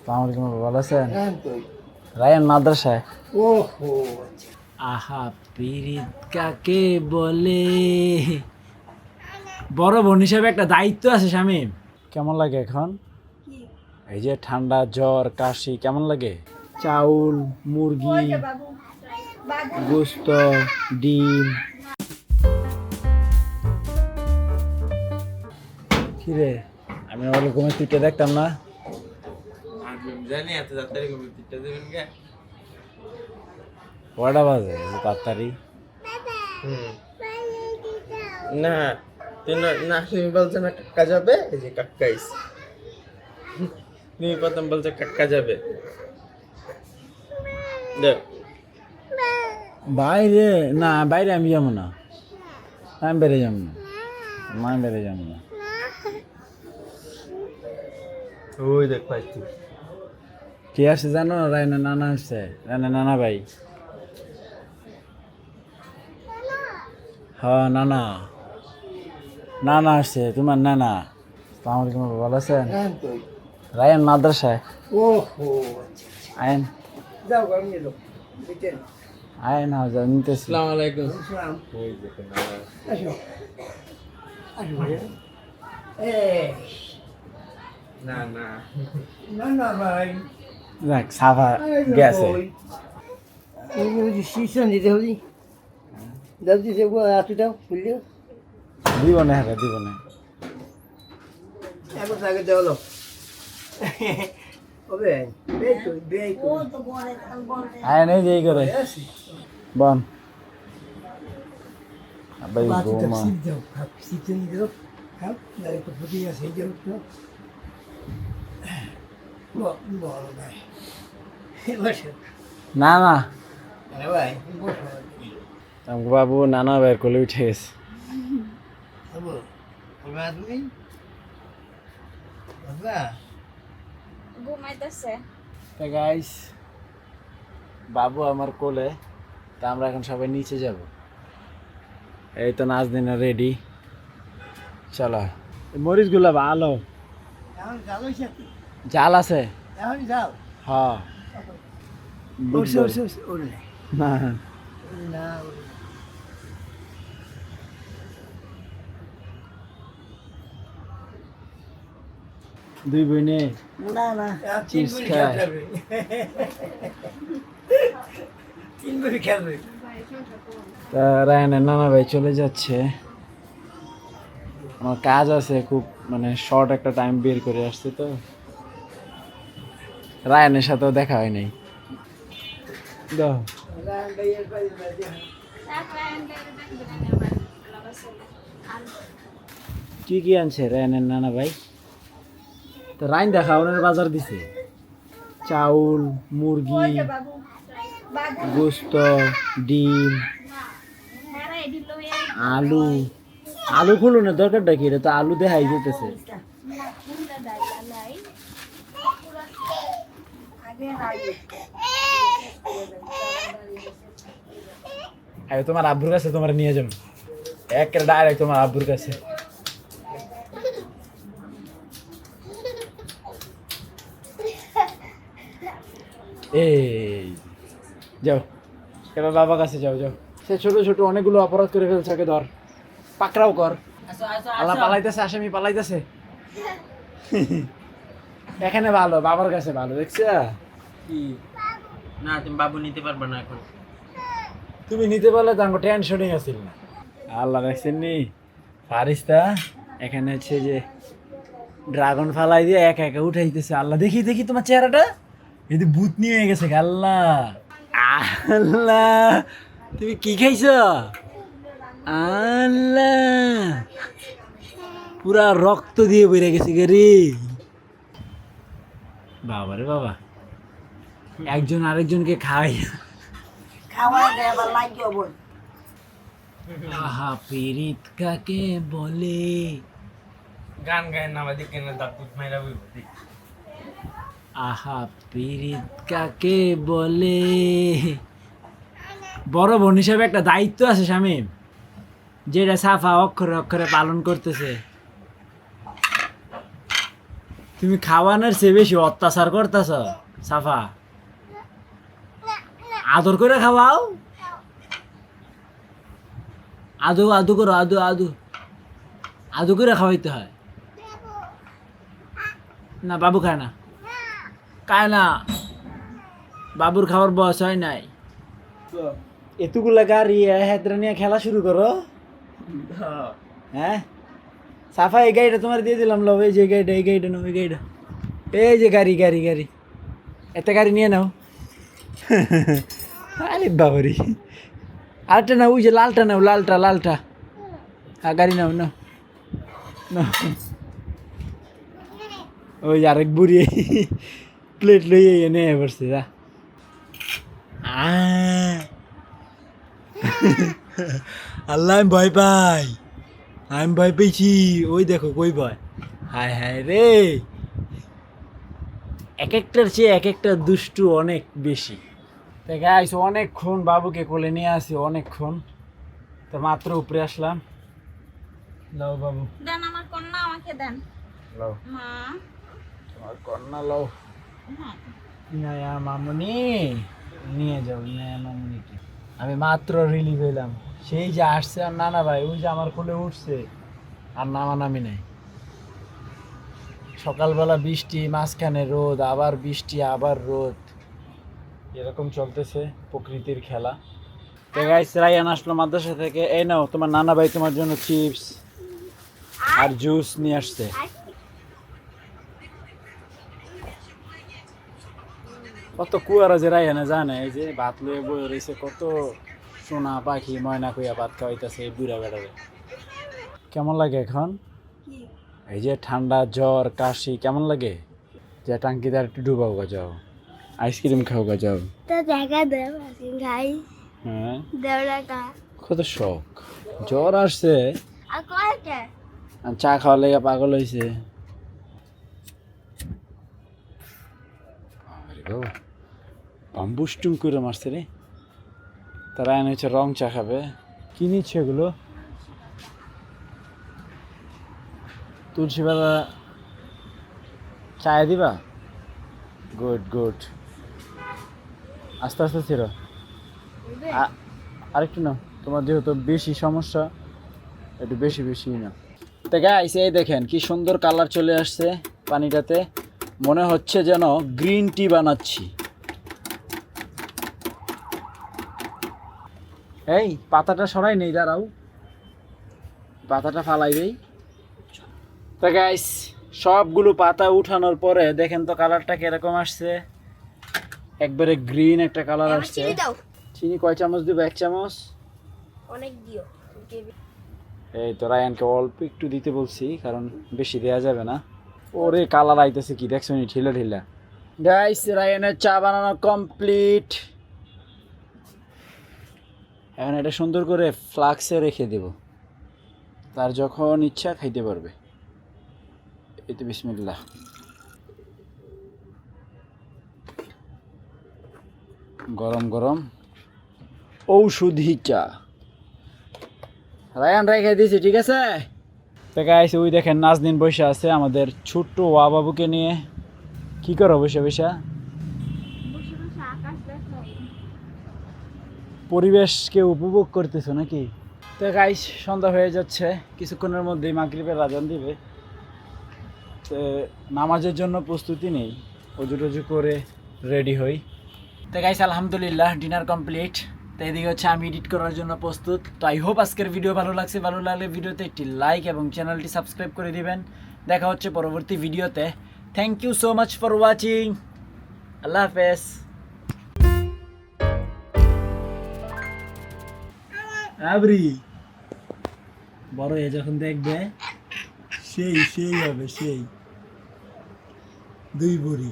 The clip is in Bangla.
আসসালামু আলাইকুম, ভালো আছেন? রায়ান মাদ্রাসায়। ওহো আহা পিরিত কাকে বলে, বড় বোন হিসেবে একটা দায়িত্ব আছে শামীম। কেমন লাগে এখন এই যে ঠান্ডা জ্বর কাশি? কেমন লাগে? চাউল, মুরগি, গোস্ত, ডিম। কিরে, আমি ওগুলো ঘুমে পিঠে দেখতাম না। জানি এত তাড়াতাড়ি কবিতা দেবেন কে? কয়টা বাজে যে তাড়াতাড়ি? না তুই না তুমি বলছো না কাকা যাবে, এই যে কাকা আইছে। তুমি প্রথম বলছো কাকা যাবে। দেখ বাইরে না, বাইরে আমি যাবো না, আমি বেড়ে যাবো না, আমি বেড়ে যাবো না। ওই দেখ পাইছি। কে আসছে জানো? রায়না নানা আসছে, রায়না নানা ভাই। হ্যাঁ নানা, নানা আসছে, তোমার নানা। আসসালামু আলাইকুম, ভালো আছেন? রায়ান মাদ্রাসায়। ওহো আয়েন যাও আমি এলো বিটেন আয়েন, হ্যাঁ যাও নিতেছি। আসসালামু আলাইকুম। আসসালাম ওই দেখো না। আসো আসো এই না না না না ভাই দেখ সাফা গেছে। ওই যে সিস্টেম দিতে হবে দাও দিতে আটু দাও খুললে দিব না, হ্যাঁ দিব না। এখন আগে দেওয়া লো হবে বেই তো বেই তো আয়েন এই যে এই করে বন আবাই বাতিটা গোমা। সিট দাও খাপ সিটে নিয়ে দাও খাপ দাঁড়িয়ে তো ফুটি আছে এই যাও তো বড় ভাই বসো না না, আরে ভাই বসো আমাকে বাবু নানা ভাইয়ের কোলে উঠে গেছে। বাবু বাবা তুমি বাবা ঘুমাইতেছে। গাইস, বাবু আমার কোলে, তা আমরা এখন সবাই নিচে যাব। এই তো নাজদিনা রেডি, চলো। মরিচগুলো ভালো এখন যাও সাথে জাল আছে। এখন যাও হ্যাঁ ওরছে ওরছে ওরলে না না দুই বইনে না না চিপস খায়। তিন বই খেলবে তা রায়নের নানা ভাই চলে যাচ্ছে, আমার কাজ আছে খুব, মানে শর্ট একটা টাইম বের করে আসছে তো। রায়নের সাথেও দেখা হয় নাই। দাও কি কি আনছে রায়নের নানা ভাই? তো রাইন দেখা ওনার বাজার দিছে চাউল, মুরগি, গোস্ত, ডিম, আলু। আলু খুলো না, দরকারটা কি? এটা তো আলু দেখাই যেতেছে। আরে তোমার আব্বুর কাছে তোমার নিয়ে যাবো, একের ডাইরেক্ট তোমার আব্বুর কাছে। এই যাও, এবার বাবার কাছে যাও যাও। সে ছোট ছোট অনেকগুলো অপরাধ করে ফেলছে, ওকে ধর, পাকড়াও কর। আল্লাহ পালাইতেছে, আসামি পালাইতেছে। এখানে ভালো, বাবার কাছে ভালো, দেখছ? কি না তুমি বাবু নিতে পারবে না এখন। তুমি নিতে পারলে তো আমার টেনশনই আছিল না। আল্লাহ দেখছেন নি ফারিস্তা এখানে হচ্ছে যে ড্রাগন ফালাই দিয়ে একা একা উঠাইতেছে। আল্লাহ দেখি দেখি তোমার চেহারাটা, এই যে ভূত নিয়ে গেছে। আল্লাহ আল্লাহ, তুমি কি খাইছ? আল্লাহ পুরা রক্ত দিয়ে বেড়ে গেছে রে বাবা রে বাবা। একজন আরেকজনকে খাই। খাওয়া দেওয়া লাগিও বল আহা পিরিত কাকে বলে, গান গায় না আমাদের কেন দাঁত মাইরা বলবি। আহা পিরিত কাকে বলে। বড় বোন হিসেবে একটা দায়িত্ব আছে শামীম, যেটা সাফা অক্ষরে অক্ষরে পালন করতেছে। তুমি খাওয়ানোর চেয়ে বেশি অত্যাচার করতেছ সাফা। আদর করে খাওয়াও, আদু আদু করো, আদু আদু আদু করে খাওয়াইতে হয়। না বাবু খায় না, খায় না, বাবুর খাবার বয়স হয় নাই। এতগুলা গাড়ি হেতরা নিয়ে খেলা শুরু করো। হ্যাঁ সাফা, এই গাড়িটা তোমার দিয়ে দিলাম, লো এই যে গাড়িটা, এই গাড়িটা নাও, এই গাড়িটা, এই যে গাড়ি গাড়ি গাড়ি, এত গাড়ি নিয়ে নাও। আরে বাবারি, আরেকটা নাও, ওই যে লালটা নাও, লালটা লালটা, হ্যাঁ গাড়ি নাও নাও নাও। ওই আরেক বুড়ি প্লেট লইয়ে এনে পড়ছে যা। আল্লাহ আমি ভয় পাই, আমি ভয় পেয়েছি। ওই দেখো কই ভয়, হায় হায় রে, এক একটার চেয়ে এক একটা দুষ্টু অনেক বেশি। তো গাইস অনেকক্ষণ বাবুকে কোলে নিয়ে আসি, অনেকক্ষণ, তো মাত্র উপরে আসলাম। লাও বাবু, দেন আমার কন্যা আমাকে দেন। লাও মা, তোমার কন্যা, লাও। হ্যাঁ ইনায়া মামুনি, নিয়ে যাও ইনায়া মামুনিকে। আমি মাত্র রিলিভ হইলাম, সেই যে আসছে আর নানা ভাই ওই যে আমার কোলে উঠছে, আর নামানামি নাই। সকালবেলা বৃষ্টি, মাঝখানে রোদ, আবার বৃষ্টি, আবার রোদ, এরকম চলতেছে প্রকৃতির খেলা। তো গাইস রায়ান আসলো মাদ্রাসা থেকে, এই নাও তোমার নানা ভাই তোমার জন্য চিপস আর জুস নিয়ে আসছে। কত কুয়ারা যে রায়ানে জানে, এই যে ভাত লয়ে বয়ে রয়েছে, কত সোনা পাখি ময়না কইয়া ভাত খাওয়াইতেছে এই বুড়া বেড়ারে। কেমন লাগে এখন এই যে ঠান্ডা জ্বর কাশি, কেমন লাগে? যে টাঙ্কিতে একটু ডুবাও গা যাও, আইসক্রিম খাও গা যাও। তো দেখা দেব গাই হ্যাঁ দেব টাকা কত শখ, জ্বর আসছে আর কয়টা আর চা খাওয়া লেগে পাগল হয়েছে। বাম্বুস্টুম করে মারছে রে। তারা এনে হচ্ছে রং চা খাবে। কি নিচ্ছে এগুলো? তুলসী পাতা চায় দিবা? গুড গুড, আস্তে আস্তে ছিল। আরেকটু নাও, তোমার যেহেতু বেশি সমস্যা, একটু বেশি বেশি না। তো গাইস এই দেখেন কি সুন্দর কালার চলে আসছে পানিটাতে, মনে হচ্ছে যেন গ্রিন টি বানাচ্ছি। এই পাতাটা সরাই নেই, দাঁড়াও, পাতাটা ফালাই দেই। তো গাইস সবগুলো পাতা উঠানোর পরে দেখেন তো কালারটা কিরকম আসছে, একবারে গ্রিন একটা কালার আসছে। চিনি কয় চামচ দিব? 1 চামচ। অনেক দিও। এই তো রায়ানকে অল্প একটু দিতে বলছি, কারণ বেশি দেয়া যাবে না। ওরে কালার আইতেছে কি দেখছো নি, ঢিলা ঢিলা। গাইস রায়ানের চা বানানো কমপ্লিট। এখন এটা সুন্দর করে ফ্লাক্সে রেখে দেব, তার যখন ইচ্ছা খাইতে পারবে। এই তো বিসমিল্লাহ। গরম গরম ঔষধি চা রায়ান রেখে দিয়েছি, ঠিক আছে। তো গাইস ওই দেখেন নাজনীন বসে আছে আমাদের ছোট্ট ওয়া বাবুকে নিয়ে। কি করো বসে বসে? পরিবেশকে উপভোগ করতেছো নাকি? তো গাইস সন্ধ্যা হয়ে যাচ্ছে, কিছুক্ষণের মধ্যেই মাগরিবের আজান দিবে। তো নামাজের জন্য প্রস্তুতি নেই, অজু টজু করে রেডি হই। তো গাইস আলহামদুলিল্লাহ ডিনার কমপ্লিট। তো এদিকে হচ্ছে আমি এডিট করার জন্য প্রস্তুত। তো আই হোপ আজকের ভিডিও ভালো লাগছে, ভালো লাগলে ভিডিওতে একটি লাইক এবং চ্যানেলটি সাবস্ক্রাইব করে দিবেন। দেখা হচ্ছে পরবর্তী ভিডিওতে। Thank you so much for watching. আল্লাহ হাফেজ। আবরি বড় হয়ে যখন দেখবে সেই সেই হবে, সেই 2 বুড়ি।